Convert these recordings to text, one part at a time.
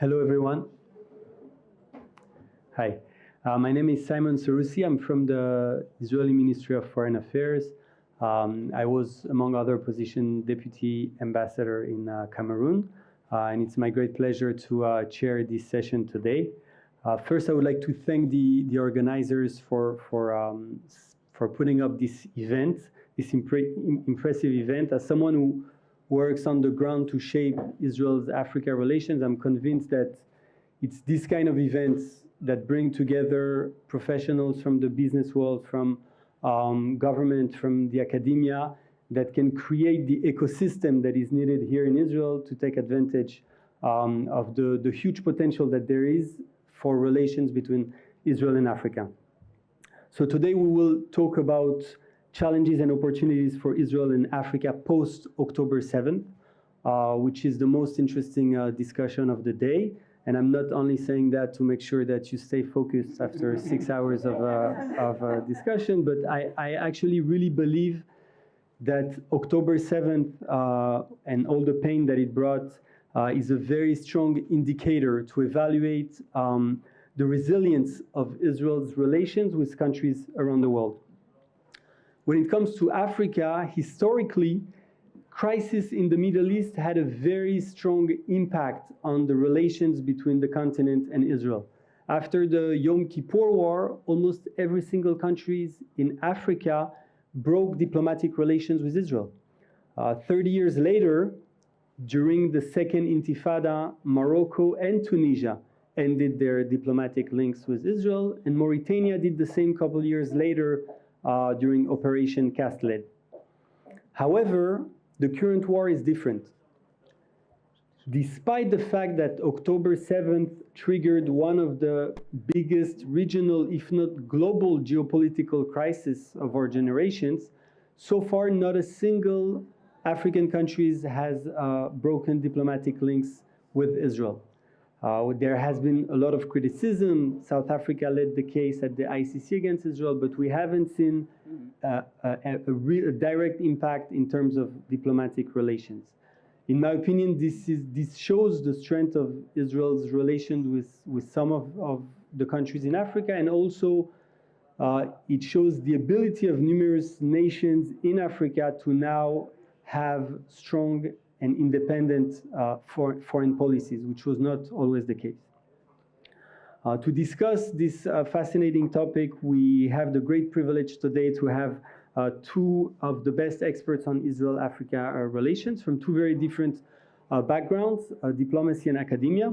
Hello, everyone. Hi, my name is Simon Sarusi. I'm from the Israeli Ministry of Foreign Affairs. I was, among other positions, Deputy Ambassador in Cameroon, and it's my great pleasure to chair this session today. First, I would like to thank the organizers for putting up this event, this impressive event. As someone who works on the ground to shape Israel's Africa relations, I'm convinced that it's this kind of events that bring together professionals from the business world, from government, from the academia, that can create the ecosystem that is needed here in Israel to take advantage of the huge potential that there is for relations between Israel and Africa. So today we will talk about challenges and opportunities for Israel and Africa post-October 7th, which is the most interesting discussion of the day. And I'm not only saying that to make sure that you stay focused after 6 hours of discussion, but I actually really believe that October 7th and all the pain that it brought is a very strong indicator to evaluate the resilience of Israel's relations with countries around the world. When it comes to Africa, historically, crisis in the Middle East had a very strong impact on the relations between the continent and Israel. After the Yom Kippur War, almost every single country in Africa broke diplomatic relations with Israel. 30 years later, during the Second Intifada, Morocco and Tunisia ended their diplomatic links with Israel, and Mauritania did the same couple years later during Operation Cast Lead. However, the current war is different. Despite the fact that October 7th triggered one of the biggest regional, if not global, geopolitical crises of our generations, so far not a single African country has broken diplomatic links with Israel. There has been a lot of criticism. South Africa led the case at the ICC against Israel, but we haven't seen a direct impact in terms of diplomatic relations. In my opinion, this shows the strength of Israel's relations with some of the countries in Africa, and also it shows the ability of numerous nations in Africa to now have strong and independent foreign policies, which was not always the case. To discuss this fascinating topic, we have the great privilege today to have two of the best experts on Israel-Africa relations from two very different backgrounds, diplomacy and academia.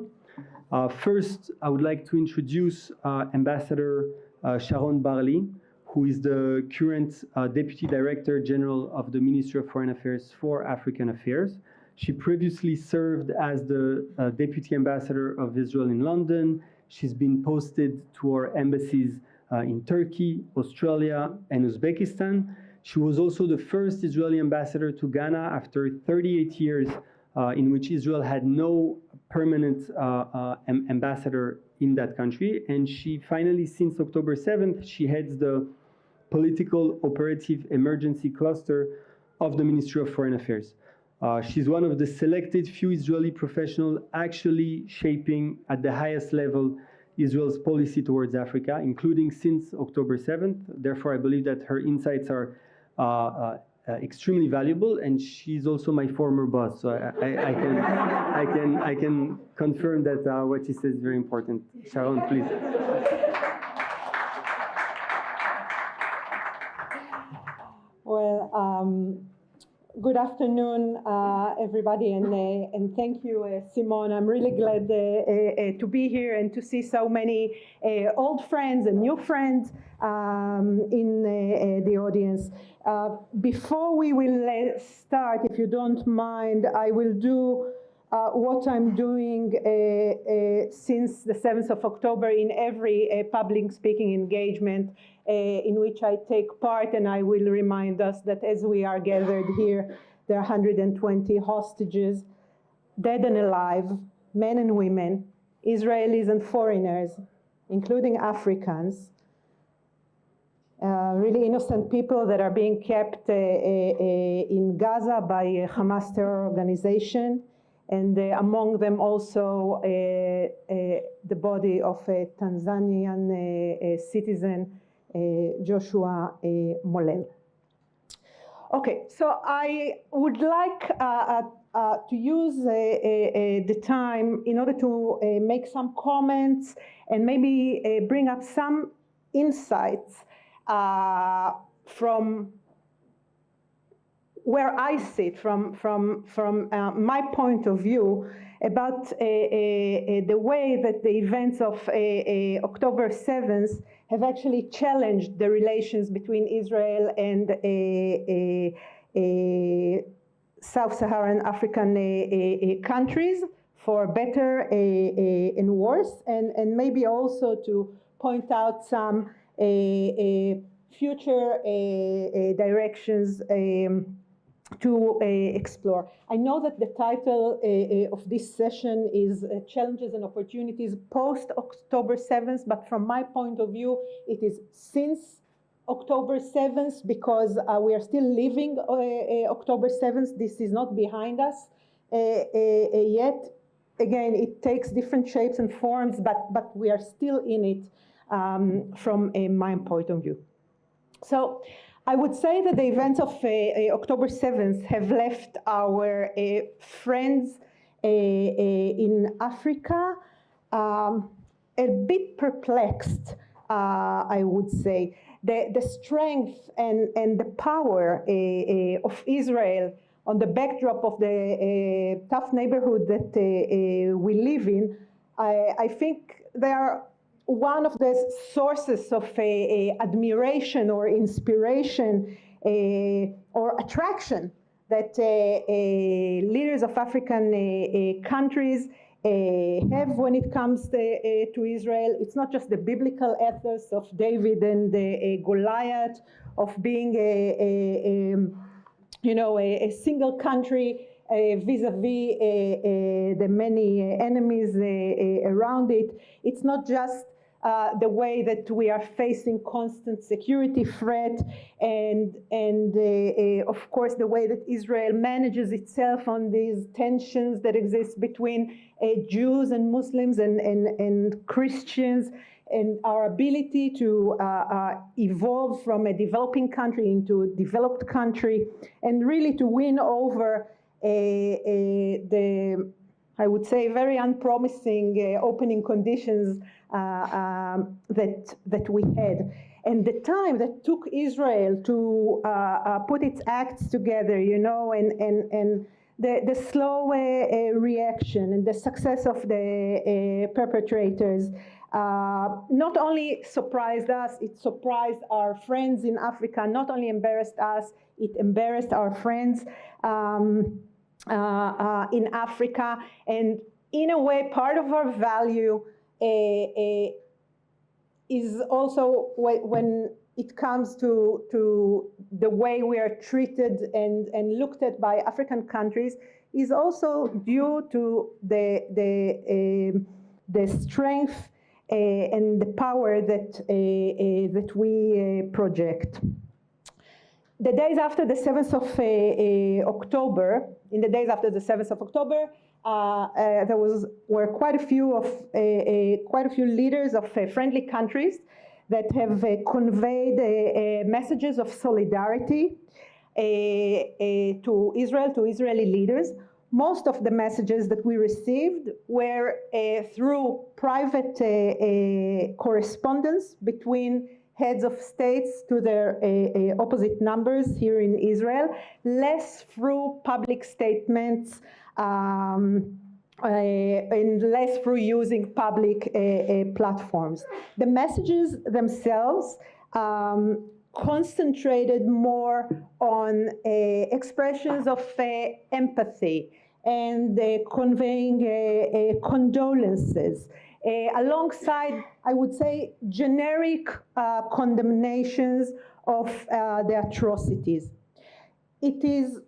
First, I would like to introduce Ambassador Sharon Bar-li, who is the current Deputy Director General of the Ministry of Foreign Affairs for African Affairs. She previously served as the Deputy Ambassador of Israel in London. She's been posted to our embassies in Turkey, Australia, and Uzbekistan. She was also the first Israeli ambassador to Ghana after 38 years in which Israel had no permanent ambassador in that country. And she finally, since October 7th, she heads the Political Operative Emergency Cluster of the Ministry of Foreign Affairs. She's one of the selected few Israeli professionals actually shaping at the highest level Israel's policy towards Africa, including since October 7th. Therefore, I believe that her insights are extremely valuable, and she's also my former boss, so I can confirm that what she says is very important. Sharon, please. Well, good afternoon, everybody, and thank you, Simone. I'm really glad to be here and to see so many old friends and new friends in the audience. Before we will start, if you don't mind, I will do what I'm doing since the 7th of October in every public speaking engagement in which I take part, and I will remind us that as we are gathered here, there are 120 hostages, dead and alive, men and women, Israelis and foreigners, including Africans, really innocent people that are being kept in Gaza by a Hamas terror organization, and among them also the body of a Tanzanian citizen, Joshua Molel. Okay, so I would like to use the time in order to make some comments and maybe bring up some insights from where I sit, from my point of view, about the way that the events of October 7th have actually challenged the relations between Israel and Sub-Saharan African countries, for better and worse, and maybe also to point out some future directions to explore. I know that the title of this session is Challenges and Opportunities post-October 7th, but from my point of view, it is since October 7th, because we are still living October 7th. This is not behind us yet. Again, it takes different shapes and forms, but we are still in it from my point of view. So I would say that the events of October 7th have left our friends in Africa a bit perplexed, I would say. The strength and the power of Israel on the backdrop of the tough neighborhood that we live in, I think they are one of the sources of admiration or inspiration or attraction that leaders of African countries have when it comes to Israel. It's not just the biblical ethos of David and Goliath, of being a single country vis-a-vis the many enemies around it. It's not just the way that we are facing constant security threat, and of course the way that Israel manages itself on these tensions that exist between Jews and Muslims and Christians, and our ability to evolve from a developing country into a developed country, and really to win over the, I would say, very unpromising opening conditions that we had. And the time that took Israel to put its acts together, and the slow reaction and the success of the perpetrators not only surprised us, it surprised our friends in Africa, not only embarrassed us, it embarrassed our friends in Africa. And in a way, part of our value is also when it comes to the way we are treated and looked at by African countries, is also due to the strength and the power that we project. The days after the 7th of October, in the days after the 7th of October, there were quite a few leaders of friendly countries that have conveyed messages of solidarity to Israel, to Israeli leaders. Most of the messages that we received were through private correspondence between heads of states to their opposite numbers here in Israel, less through public statements and less through using public platforms. The messages themselves concentrated more on expressions of empathy and conveying condolences, alongside, I would say, generic condemnations of the atrocities. It is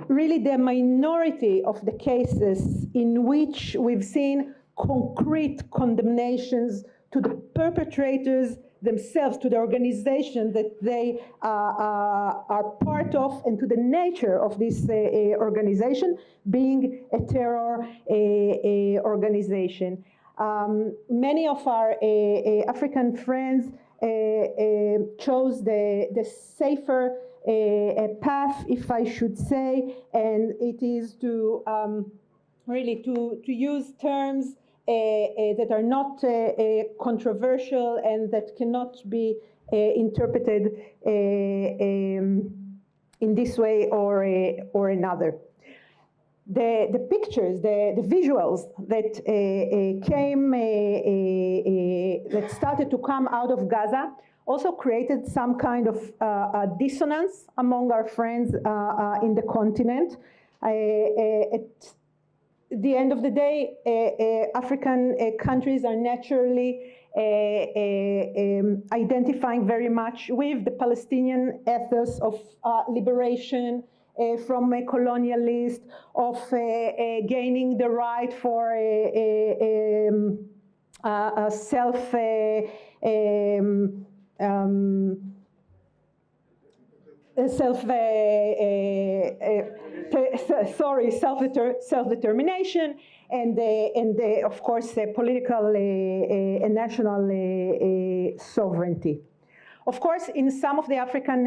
really the minority of the cases in which we've seen concrete condemnations to the perpetrators themselves, to the organization that they are part of, and to the nature of this organization being a terror organization. Many of our African friends chose the safer path, if I should say, and it is to really to use terms that are not controversial and that cannot be interpreted in this way or another. The pictures, the visuals that that started to come out of Gaza also created some kind of dissonance among our friends in the continent. At the end of the day, African countries are naturally identifying very much with the Palestinian ethos of liberation from a colonialist, of gaining the right for self-determination, and of course political and national sovereignty. Of course, in some of the African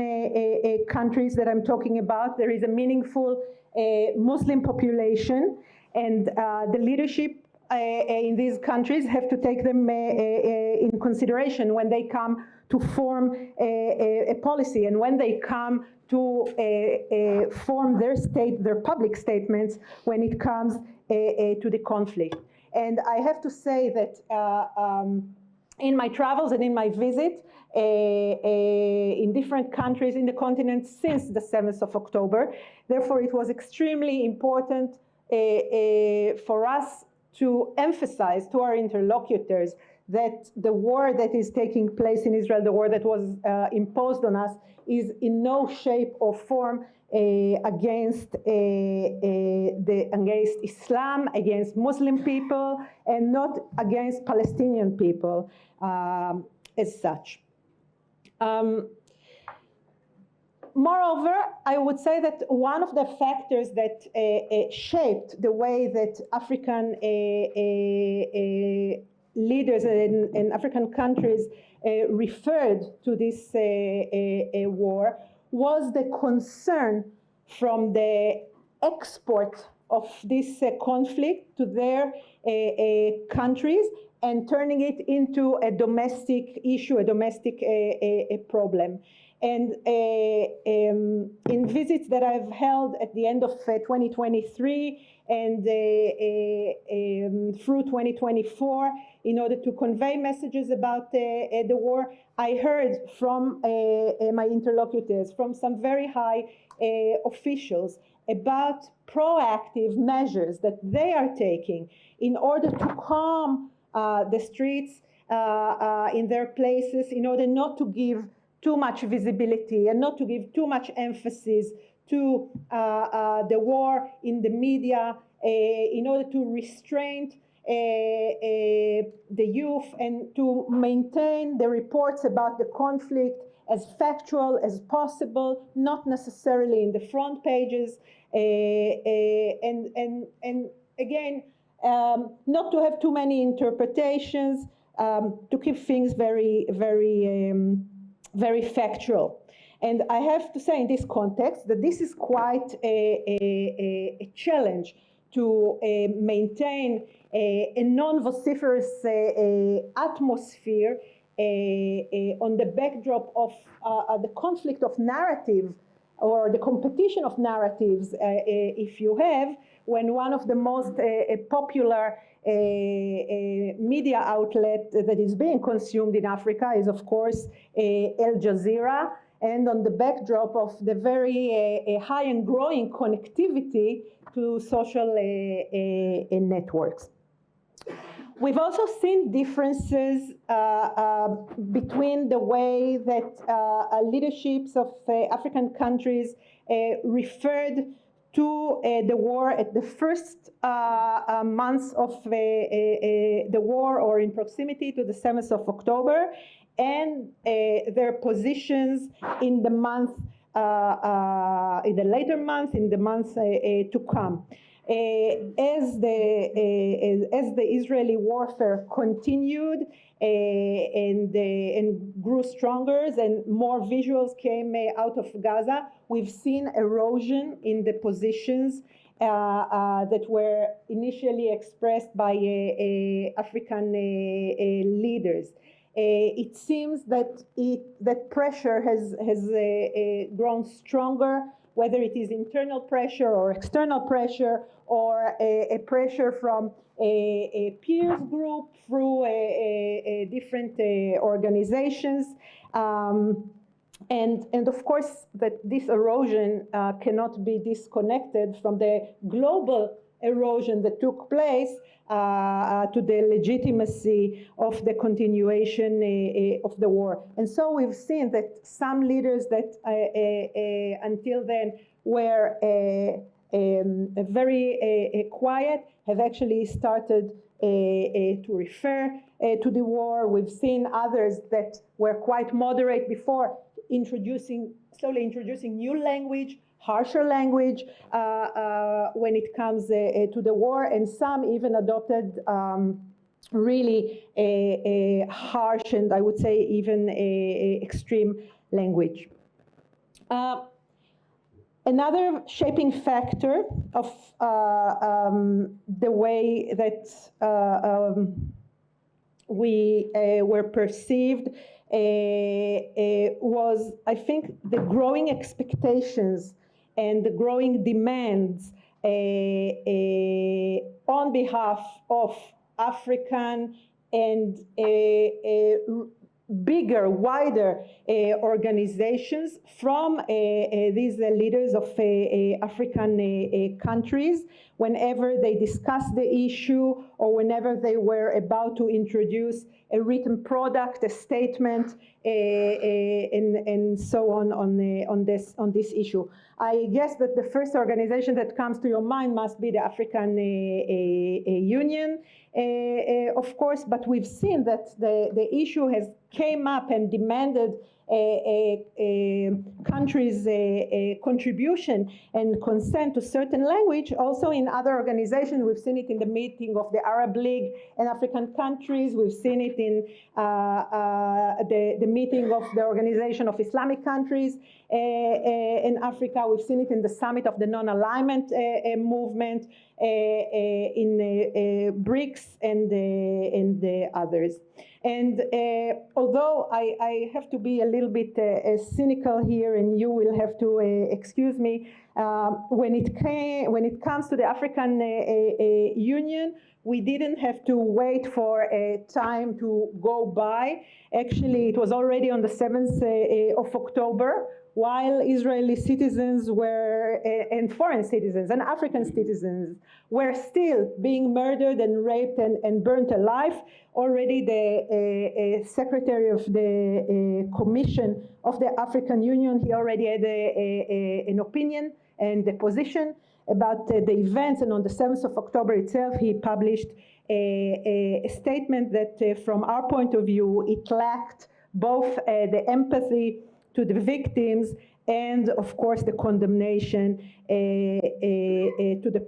countries that I'm talking about, there is a meaningful Muslim population, and the leadership in these countries have to take them in consideration when they come to form a policy, and when they come to form their public statements when it comes to the conflict. And I have to say that in my travels and in my visit in different countries in the continent since the 7th of October, therefore it was extremely important for us to emphasize to our interlocutors that the war that is taking place in Israel, the war that was imposed on us, is in no shape or form against Islam, against Muslim people, and not against Palestinian people as such. Moreover, I would say that one of the factors that shaped the way that African leaders in African countries referred to this war was the concern from the export of this conflict to their countries and turning it into a domestic issue, a domestic problem. And in visits that I've held at the end of 2023 and through 2024, in order to convey messages about the war, I heard from my interlocutors, from some very high officials, about proactive measures that they are taking in order to calm the streets in their places, in order not to give too much visibility and not to give too much emphasis to the war in the media, in order to restrain the youth and to maintain the reports about the conflict as factual as possible, not necessarily in the front pages, and again, not to have too many interpretations, to keep things very, very, very factual. And I have to say in this context that this is quite a challenge to maintain a non-vociferous atmosphere on the backdrop of the conflict of narrative, or the competition of narratives, if you have, when one of the most popular media outlet that is being consumed in Africa is, of course, Al Jazeera, and on the backdrop of the very high and growing connectivity to social networks. We've also seen differences between the way that leaderships of African countries referred to the war at the first months of the war, or in proximity to the 7th of October, and their positions in the month, in the later months, in the months to come. As the Israeli warfare continued and grew stronger, and more visuals came out of Gaza, we've seen erosion in the positions that were initially expressed by African leaders. It seems that that pressure has grown stronger, whether it is internal pressure or external pressure, or a pressure from a peers group through different organizations. And of course, that this erosion cannot be disconnected from the global erosion that took place to the legitimacy of the continuation of the war. And so we've seen that some leaders that until then were very quiet have actually started to refer to the war. We've seen others that were quite moderate before slowly introducing new language, harsher language when it comes to the war, and some even adopted really harsh and I would say even extreme language. Another shaping factor of the way that we were perceived was, I think, the growing expectations and the growing demands on behalf of African and bigger, wider organizations from these leaders of African countries whenever they discussed the issue or whenever they were about to introduce a written product, a statement, and so on this issue. I guess that the first organization that comes to your mind must be the African Union, of course, but we've seen that the issue has came up and demanded countries' contribution and consent to certain language. Also in other organizations, we've seen it in the meeting of the Arab League and African countries. We've seen it in the meeting of the Organization of Islamic Countries in Africa. We've seen it in the summit of the non-alignment movement in BRICS and others. And although I have to be a little bit cynical here, and you will have to excuse me, when it comes to the African Union, we didn't have to wait for a time to go by. Actually, it was already on the 7th of October, while Israeli citizens were, and foreign citizens and African citizens were still being murdered and raped and burnt alive. Already the Secretary of the Commission of the African Union, he already had an opinion and a position about the events, and on the 7th of October itself, he published a statement that from our point of view, it lacked both the empathy to the victims and, of course, the condemnation to the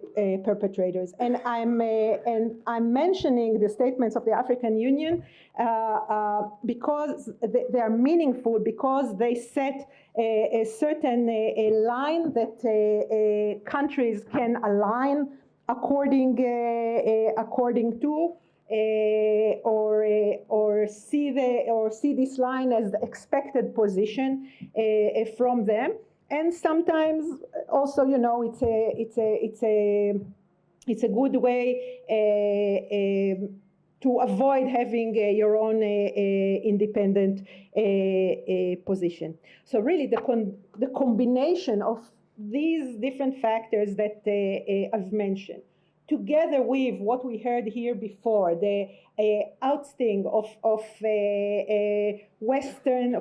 perpetrators. And I'm mentioning the statements of the African Union because they are meaningful, because they set a certain line that countries can align according to. Or see this line as the expected position from them, and sometimes also, you know, it's a good way to avoid having your own independent position. So really, the combination of these different factors that I've mentioned, together with what we heard here before, the ousting of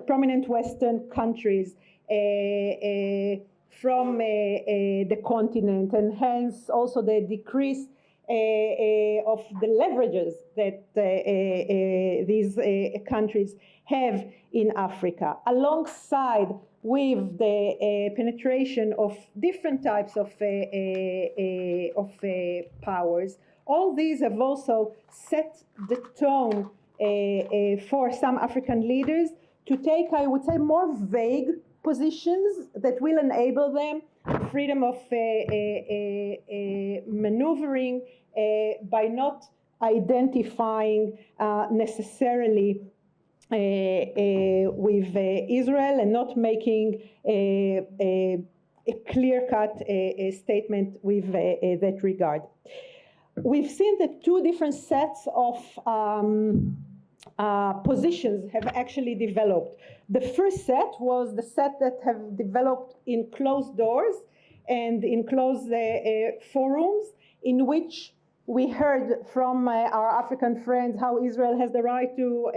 prominent Western countries from the continent, and hence also the decrease of the leverages that these countries have in Africa, alongside with the penetration of different types of powers. All these have also set the tone for some African leaders to take, I would say, more vague positions that will enable them freedom of maneuvering by not identifying necessarily with Israel and not making a clear-cut statement with that regard. We've seen that two different sets of positions have actually developed. The first set was the set that have developed in closed doors and in closed forums, in which we heard from our African friends how Israel has the right to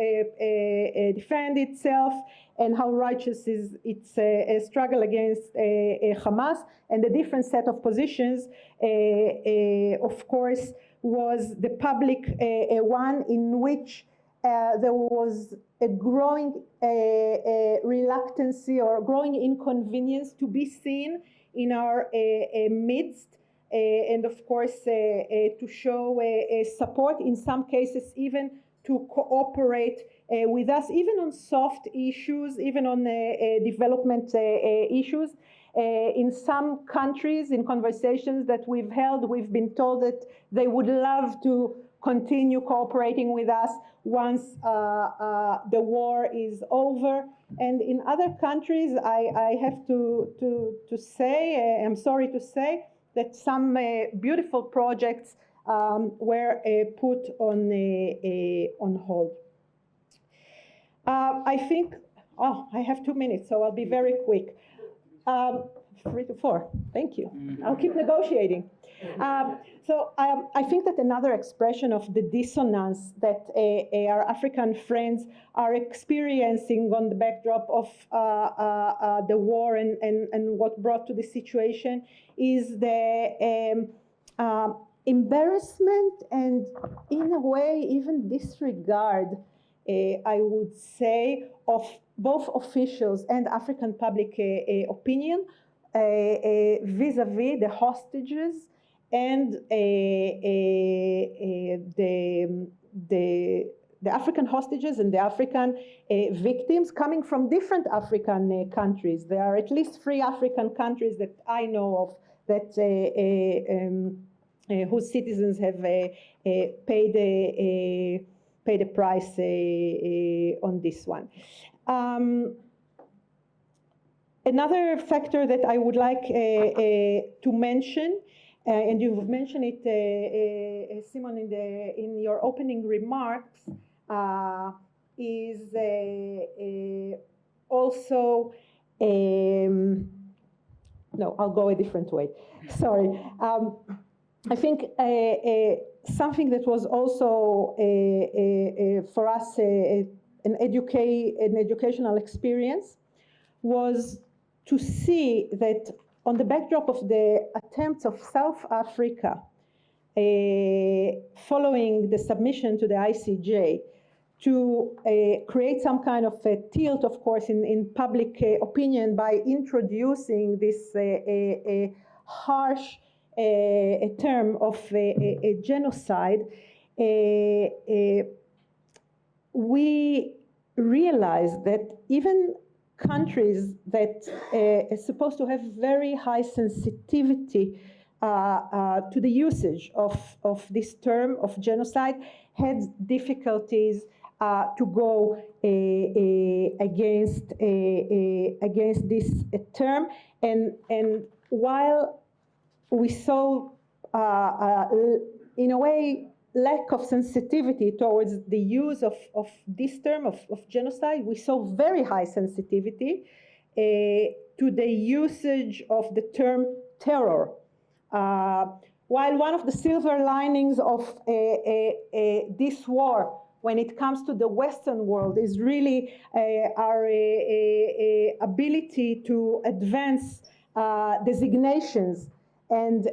defend itself and how righteous is its struggle against Hamas. And the different set of positions, of course, was the public one, in which there was a growing reluctancy or growing inconvenience to be seen in our midst, and of course to show support, in some cases even to cooperate with us, even on soft issues, even on development issues. In some countries, in conversations that we've held, we've been told that they would love to continue cooperating with us once the war is over. And in other countries, I have to say, I'm sorry to say, that some beautiful projects were put on hold. I think, I have 2 minutes, so I'll be very quick. 3 to 4, thank you. I'll keep negotiating. So I think that another expression of the dissonance that our African friends are experiencing on the backdrop of the war and what brought to this situation is the embarrassment and, in a way, even disregard, I would say, of both officials and African public opinion vis-a-vis the hostages and the African hostages and the African victims coming from different African countries. There are at least 3 African countries that I know of that whose citizens have paid a price on this one. Another factor that I would like to mention, and you've mentioned it, Simon, in your opening remarks, is also, no, I'll go a different way. Sorry. I think something that was also for us an educational experience was to see that on the backdrop of the attempts of South Africa following the submission to the ICJ to create some kind of a tilt, of course, in public opinion by introducing this harsh term of a genocide, we realized that even countries that are supposed to have very high sensitivity to the usage of this term of genocide had difficulties to go against this term, and while we saw in a way lack of sensitivity towards the use of this term of genocide, we saw very high sensitivity to the usage of the term terror. While one of the silver linings of this war, when it comes to the Western world, is really our ability to advance designations and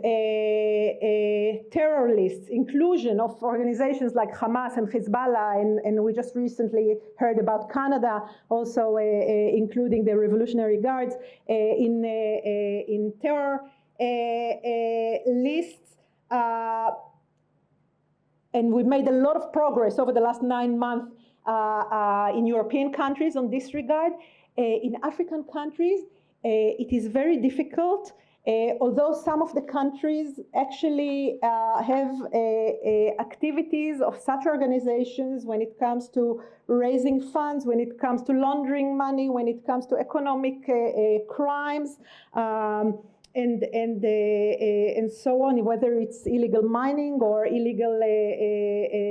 terror lists, inclusion of organizations like Hamas and Hezbollah, and we just recently heard about Canada also including the Revolutionary Guards in terror lists. And we made a lot of progress over the last 9 months in European countries on this regard. In African countries, it is very difficult. Although some of the countries actually have activities of such organizations when it comes to raising funds, when it comes to laundering money, when it comes to economic crimes, and so on, whether it's illegal mining or illegal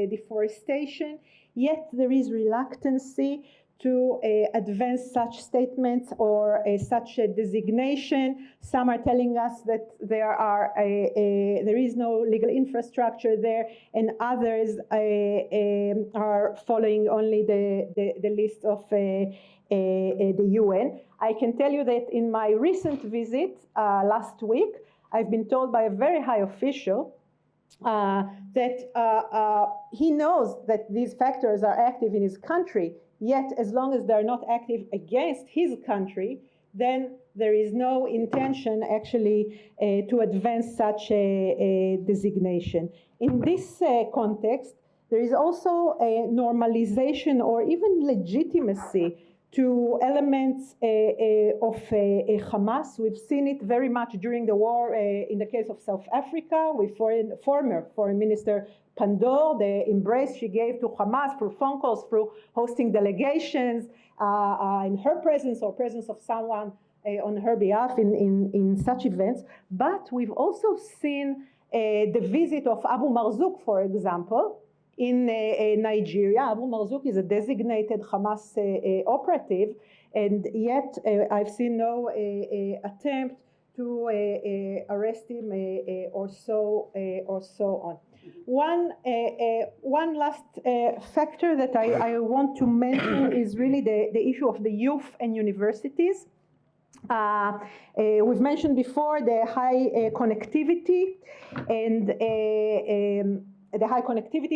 deforestation, yet there is reluctancy to advance such statements or such a designation. Some are telling us that there is no legal infrastructure there, and others are following only the list of the UN. I can tell you that in my recent visit last week, I've been told by a very high official that he knows that these factors are active in his country, yet as long as they're not active against his country, then there is no intention actually to advance such a designation. In this context, there is also a normalization or even legitimacy to elements of Hamas. We've seen it very much during the war in the case of South Africa with former Foreign Minister Pandor, the embrace she gave to Hamas through phone calls, through hosting delegations in her presence or presence of someone on her behalf in such events. But we've also seen the visit of Abu Marzouk, for example, in Nigeria. Abu Marzouk is a designated Hamas operative, and yet I've seen no attempt to arrest him or so on. One last factor that I want to mention is really the issue of the youth and universities. We've mentioned before the high connectivity and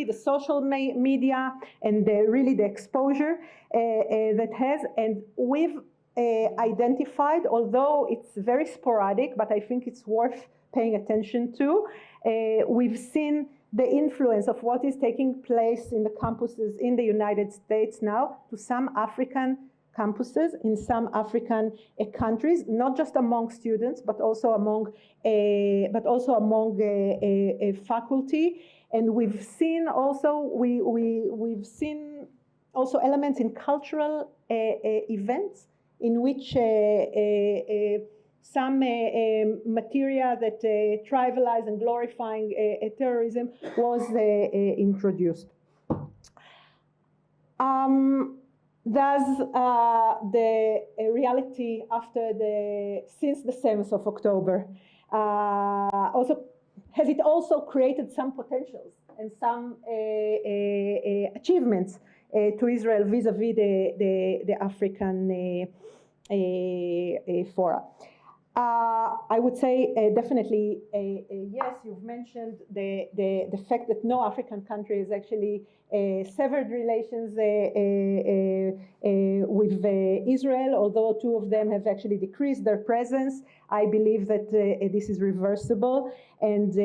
the social media, and really the exposure that has, and we've identified, although it's very sporadic, but I think it's worth paying attention to, we've seen the influence of what is taking place in the campuses in the United States now to some African campuses in some African countries, not just among students, but also among faculty. And we've seen also we've seen also elements in cultural events in which some material that trivialize and glorifying terrorism was introduced. Does the reality since the 7th of October has it also created some potentials and some achievements to Israel vis-a-vis the African fora? I would say definitely yes. You've mentioned the fact that no African country has actually severed relations with Israel, although two of them have actually decreased their presence. I believe that this is reversible, and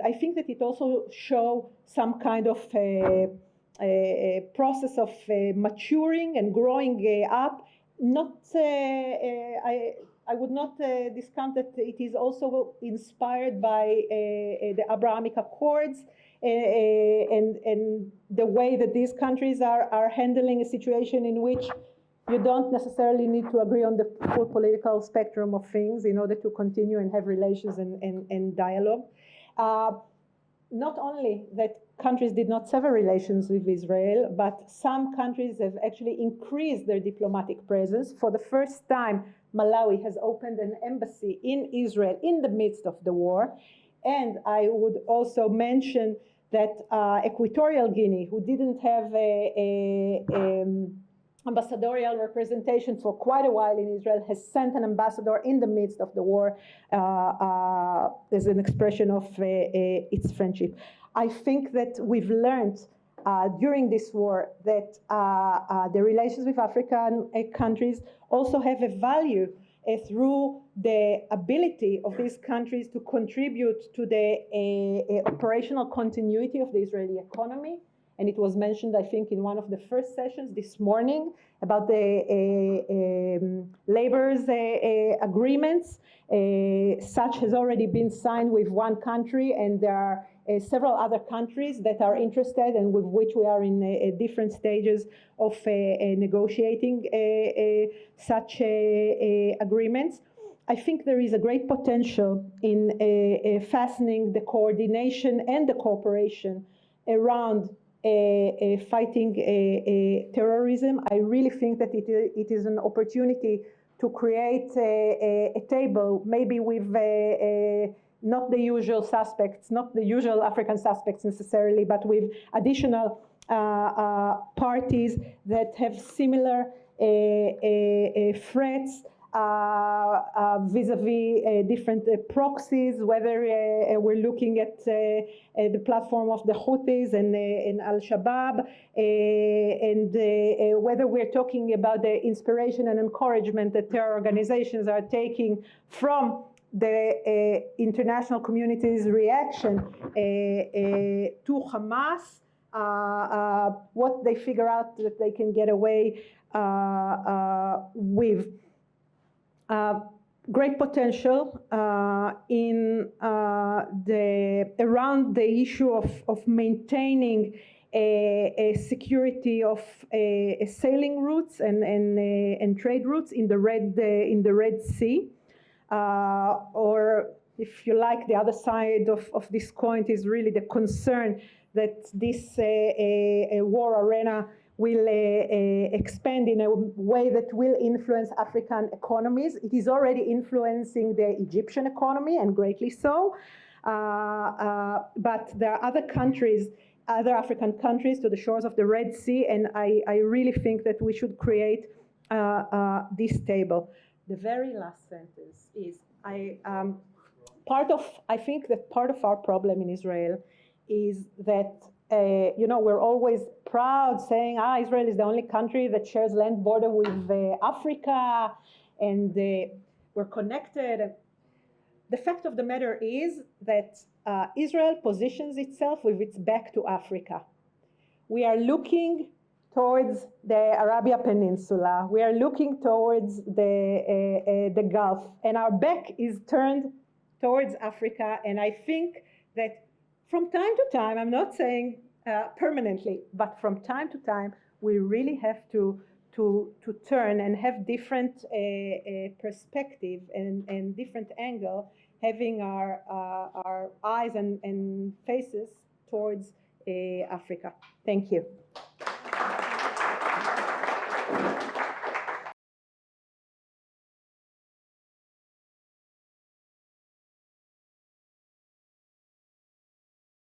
I think that it also shows some kind of a process of maturing and growing up. I would not discount that it is also inspired by the Abrahamic Accords and the way that these countries are handling a situation in which you don't necessarily need to agree on the full political spectrum of things in order to continue and have relations and dialogue. Not only that countries did not sever relations with Israel, but some countries have actually increased their diplomatic presence. For the first time, Malawi has opened an embassy in Israel in the midst of the war. And I would also mention that Equatorial Guinea, who didn't have ambassadorial representation for quite a while in Israel, has sent an ambassador in the midst of the war as an expression of its friendship. I think that we've learned during this war that the relations with African countries also have a value through the ability of these countries to contribute to the operational continuity of the Israeli economy. And it was mentioned, I think, in one of the first sessions this morning about the labor's agreements. Such has already been signed with one country, and there are several other countries that are interested and with which we are in different stages of negotiating such agreements. I think there is a great potential in fastening the coordination and the cooperation around fighting terrorism. I really think that it is an opportunity to create a table, maybe with not the usual suspects, not the usual African suspects necessarily, but with additional parties that have similar threats vis-a-vis different proxies, whether we're looking at the platform of the Houthis and Al-Shabaab, and whether we're talking about the inspiration and encouragement that terror organizations are taking from the international community's reaction to Hamas, what they figure out that they can get away with. Great potential in around the issue of maintaining a security of sailing routes and trade routes in the Red Sea, or if you like, the other side of this coin is really the concern that this war arena will expand in a way that will influence African economies. It is already influencing the Egyptian economy, and greatly so. But there are other countries, other African countries to the shores of the Red Sea, and I really think that we should create this table. The very last sentence is, I think that part of our problem in Israel is that we're always proud saying, Israel is the only country that shares land border with Africa, and we're connected. The fact of the matter is that Israel positions itself with its back to Africa. We are looking towards the Arabia Peninsula. We are looking towards the Gulf, and our back is turned towards Africa. And I think that from time to time, I'm not saying permanently, but from time to time, we really have to turn and have different perspective and different angle, having our eyes and faces towards Africa. Thank you.